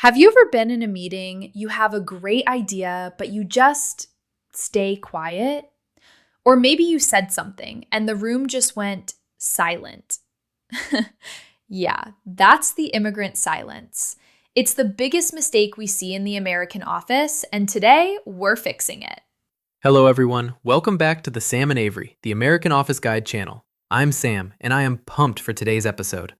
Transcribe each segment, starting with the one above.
Have you ever been in a meeting, you have a great idea, but you just stay quiet? Or maybe you said something and the room just went silent. Yeah, that's the immigrant silence. It's the biggest mistake we see in the American office, and today we're fixing it. Hello, everyone. Welcome back to the Sam and Avery, the American Office Guide channel. I'm Sam, and I am pumped for today's episode.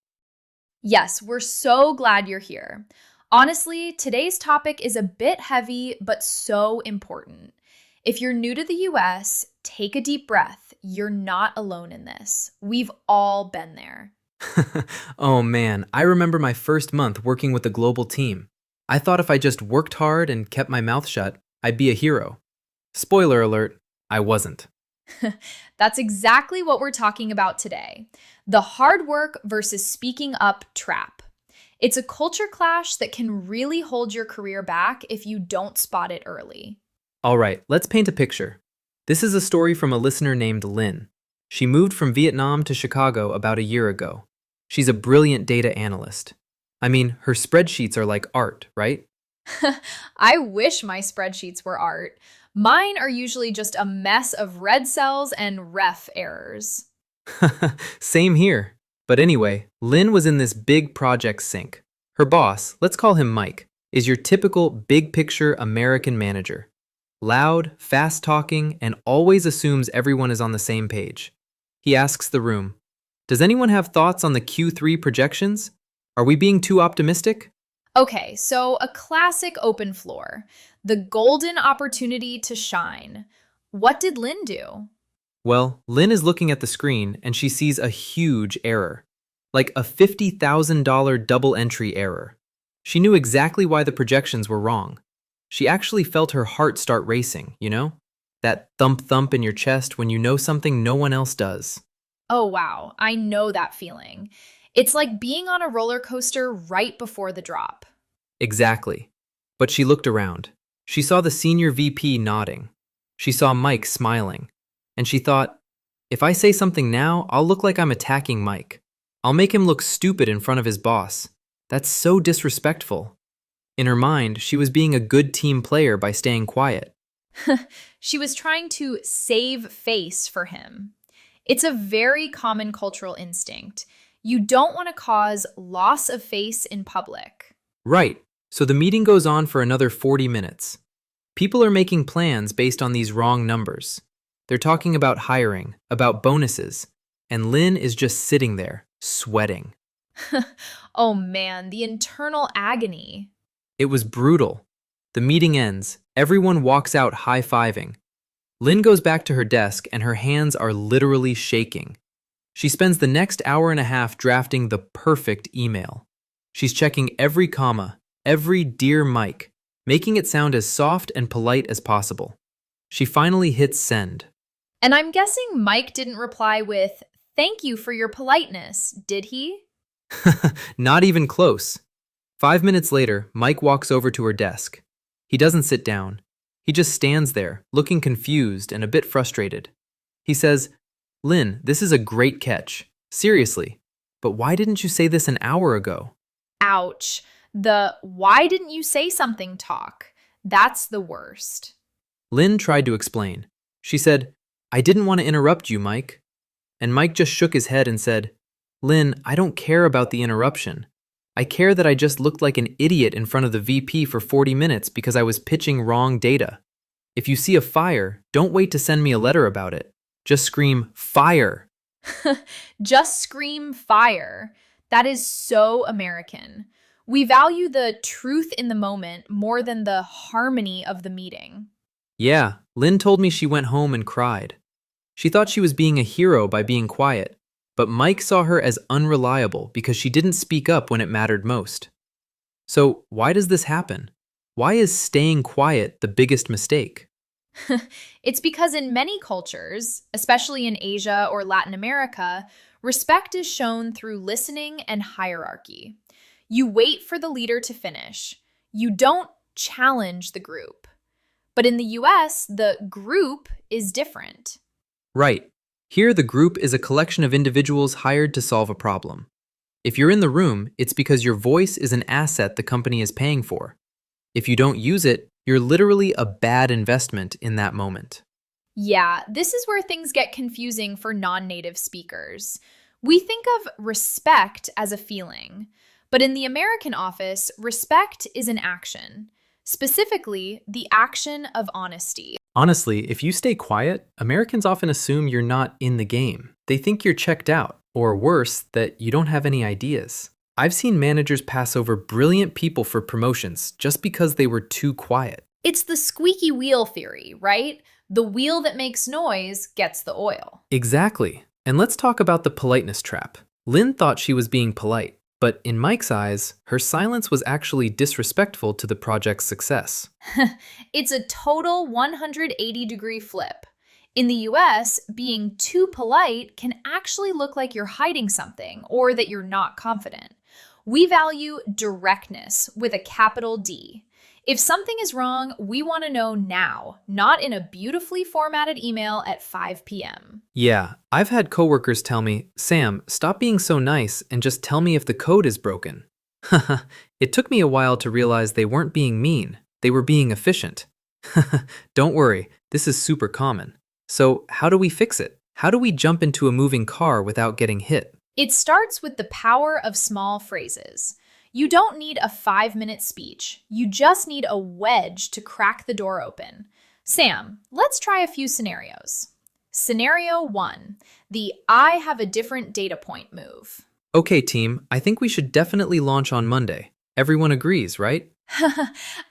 Yes, we're so glad you're here. Honestly, today's topic is a bit heavy, but so important. If you're new to the US, take a deep breath. You're not alone in this. We've all been there. Oh man, I remember my first month working with a global team. I thought if I just worked hard and kept my mouth shut, I'd be a hero. Spoiler alert, I wasn't. That's exactly what we're talking about today. The hard work versus speaking up trap. It's a culture clash that can really hold your career back if you don't spot it early. All right, let's paint a picture. This is a story from a listener named Lynn. She moved from Vietnam to Chicago about a year ago. She's a brilliant data analyst. I mean, her spreadsheets are like art, right? I wish my spreadsheets were art. Mine are usually just a mess of red cells and ref errors. Same here. But anyway, Lynn was in this big project sink. Her boss, let's call him Mike, is your typical big picture American manager. Loud, fast talking, and always assumes everyone is on the same page. He asks the room, "Does anyone have thoughts on the Q3 projections? Are we being too optimistic?" Okay, so a classic open floor. The golden opportunity to shine. What did Lynn do? Well, Lynn is looking at the screen and she sees a huge error, like a $50,000 double entry error. She knew exactly why the projections were wrong. She actually felt her heart start racing, you know? That thump thump in your chest when you know something no one else does. Oh, wow, I know that feeling. It's like being on a roller coaster right before the drop. Exactly. But she looked around. She saw the senior VP nodding. She saw Mike smiling. And she thought, if I say something now, I'll look like I'm attacking Mike. I'll make him look stupid in front of his boss. That's so disrespectful. In her mind, she was being a good team player by staying quiet. She was trying to save face for him. It's a very common cultural instinct. You don't want to cause loss of face in public. Right. So the meeting goes on for another 40 minutes. People are making plans based on these wrong numbers. They're talking about hiring, about bonuses, and Lynn is just sitting there, sweating. Oh man, the internal agony. It was brutal. The meeting ends. Everyone walks out high-fiving. Lynn goes back to her desk and her hands are literally shaking. She spends the next hour and a half drafting the perfect email. She's checking every comma, every "Dear Mike," making it sound as soft and polite as possible. She finally hits send. And I'm guessing Mike didn't reply with, "Thank you for your politeness," did he? Not even close. 5 minutes later, Mike walks over to her desk. He doesn't sit down. He just stands there, looking confused and a bit frustrated. He says, "Lynn, this is a great catch. Seriously. But why didn't you say this an hour ago?" Ouch. The "why didn't you say something" talk. That's the worst. Lynn tried to explain. She said, "I didn't want to interrupt you, Mike." And Mike just shook his head and said, "Lynn, I don't care about the interruption. I care that I just looked like an idiot in front of the VP for 40 minutes because I was pitching wrong data. If you see a fire, don't wait to send me a letter about it. Just scream, 'Fire!'" Just scream fire. That is so American. We value the truth in the moment more than the harmony of the meeting. Yeah, Lynn told me she went home and cried. She thought she was being a hero by being quiet, but Mike saw her as unreliable because she didn't speak up when it mattered most. So why does this happen? Why is staying quiet the biggest mistake? It's because in many cultures, especially in Asia or Latin America, respect is shown through listening and hierarchy. You wait for the leader to finish. You don't challenge the group. But in the US, the group is different. Right. Here, the group is a collection of individuals hired to solve a problem. If you're in the room, it's because your voice is an asset the company is paying for. If you don't use it, you're literally a bad investment in that moment. Yeah, this is where things get confusing for non native speakers. We think of respect as a feeling, but in the American office, respect is an action, specifically, the action of honesty. Honestly, if you stay quiet, Americans often assume you're not in the game. They think you're checked out, or worse, that you don't have any ideas. I've seen managers pass over brilliant people for promotions just because they were too quiet. It's the squeaky wheel theory, right? The wheel that makes noise gets the oil. Exactly. And let's talk about the politeness trap. Lynn thought she was being polite, but in Mike's eyes, her silence was actually disrespectful to the project's success. It's a total 180-degree flip. In the US, being too polite can actually look like you're hiding something or that you're not confident. We value directness with a capital D. If something is wrong, we want to know now, not in a beautifully formatted email at 5 p.m. Yeah, I've had coworkers tell me, Sam, stop being so nice and just tell me if the code is broken. It took me a while to realize they weren't being mean, they were being efficient. Don't worry, this is super common. So, how do we fix it? How do we jump into a moving car without getting hit? It starts with the power of small phrases. You don't need a 5-minute speech. You just need a wedge to crack the door open. Sam, let's try a few scenarios. Scenario 1, the I have a different data point move. Okay, team, I think we should definitely launch on Monday. Everyone agrees, right?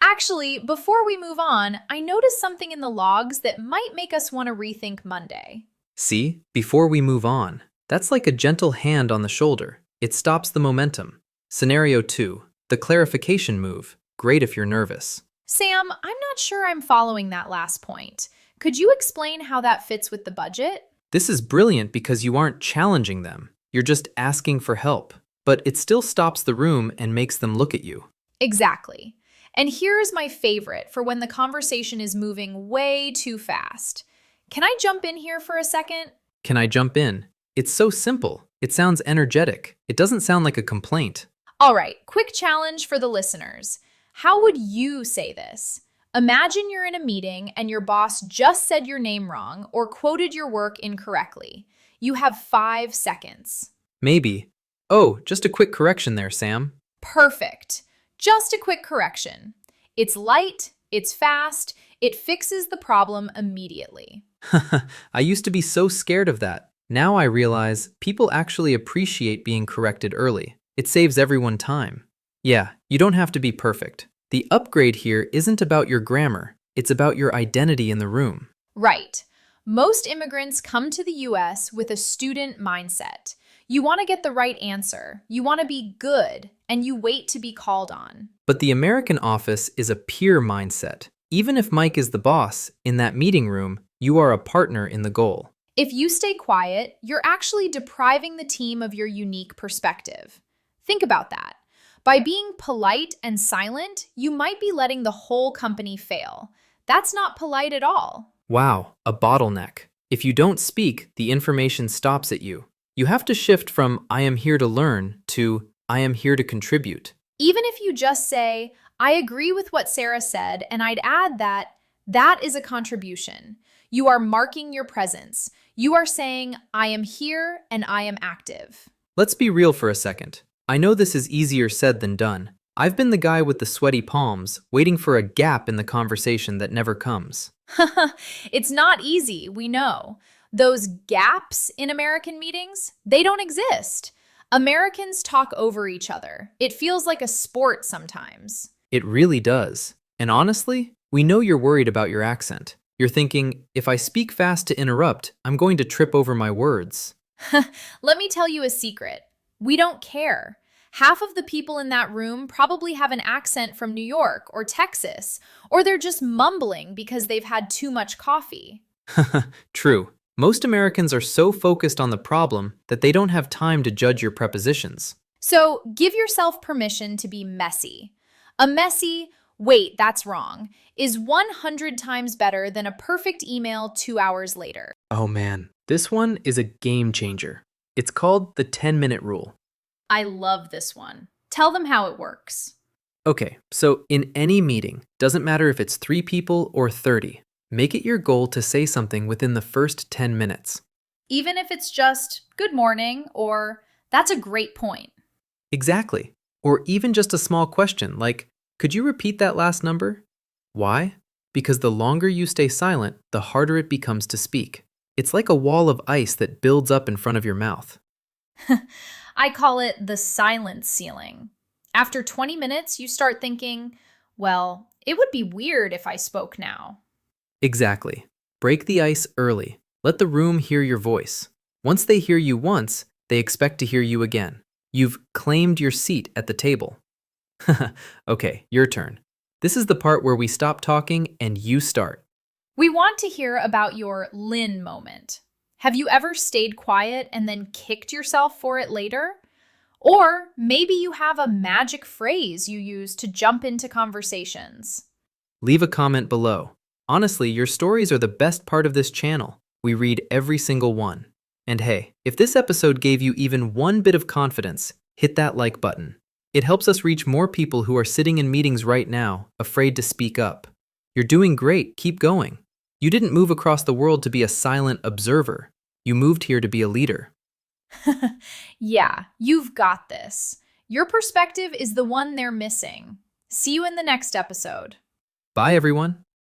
Actually, before we move on, I noticed something in the logs that might make us want to rethink Monday. See, before we move on, that's like a gentle hand on the shoulder. It stops the momentum. Scenario 2, the clarification move. Great if you're nervous. Sam, I'm not sure I'm following that last point. Could you explain how that fits with the budget? This is brilliant because you aren't challenging them. You're just asking for help. But it still stops the room and makes them look at you. Exactly. And here's my favorite for when the conversation is moving way too fast. Can I jump in here for a second? Can I jump in? It's so simple. It sounds energetic. It doesn't sound like a complaint. All right, quick challenge for the listeners. How would you say this? Imagine you're in a meeting and your boss just said your name wrong or quoted your work incorrectly. You have 5 seconds. Maybe. Oh, just a quick correction there, Sam. Perfect. Just a quick correction. It's light, it's fast, it fixes the problem immediately. I used to be so scared of that. Now I realize people actually appreciate being corrected early. It saves everyone time. Yeah, you don't have to be perfect. The upgrade here isn't about your grammar. It's about your identity in the room. Right. Most immigrants come to the US with a student mindset. You want to get the right answer, you want to be good, and you wait to be called on. But the American office is a peer mindset. Even if Mike is the boss, in that meeting room, you are a partner in the goal. If you stay quiet, you're actually depriving the team of your unique perspective. Think about that. By being polite and silent, you might be letting the whole company fail. That's not polite at all. Wow, a bottleneck. If you don't speak, the information stops at you. You have to shift from I am here to learn to I am here to contribute. Even if you just say, I agree with what Sarah said, and I'd add that is a contribution. You are marking your presence. You are saying, I am here and I am active. Let's be real for a second. I know this is easier said than done. I've been the guy with the sweaty palms, waiting for a gap in the conversation that never comes. It's not easy, we know. Those gaps in American meetings, they don't exist. Americans talk over each other. It feels like a sport sometimes. It really does. And honestly, we know you're worried about your accent. You're thinking, if I speak fast to interrupt, I'm going to trip over my words. Let me tell you a secret. We don't care. Half of the people in that room probably have an accent from New York or Texas, or they're just mumbling because they've had too much coffee. True. Most Americans are so focused on the problem that they don't have time to judge your prepositions. So give yourself permission to be messy. A messy, wait, that's wrong, is 100 times better than a perfect email 2 hours later. Oh man, this one is a game changer. It's called the 10-minute rule. I love this one. Tell them how it works. Okay, so in any meeting, doesn't matter if it's 3 people or 30, make it your goal to say something within the first 10 minutes. Even if it's just good morning or that's a great point. Exactly. Or even just a small question like, could you repeat that last number? Why? Because the longer you stay silent, the harder it becomes to speak. It's like a wall of ice that builds up in front of your mouth. I call it the silence ceiling. After 20 minutes, you start thinking, well, it would be weird if I spoke now. Exactly. Break the ice early. Let the room hear your voice. Once they hear you once, they expect to hear you again. You've claimed your seat at the table. Okay, your turn. This is the part where we stop talking and you start. We want to hear about your Lynn moment. Have you ever stayed quiet and then kicked yourself for it later? Or maybe you have a magic phrase you use to jump into conversations. Leave a comment below. Honestly, your stories are the best part of this channel. We read every single one. And hey, if this episode gave you even one bit of confidence, hit that like button. It helps us reach more people who are sitting in meetings right now, afraid to speak up. You're doing great, keep going. You didn't move across the world to be a silent observer. You moved here to be a leader. Yeah, you've got this. Your perspective is the one they're missing. See you in the next episode. Bye, everyone.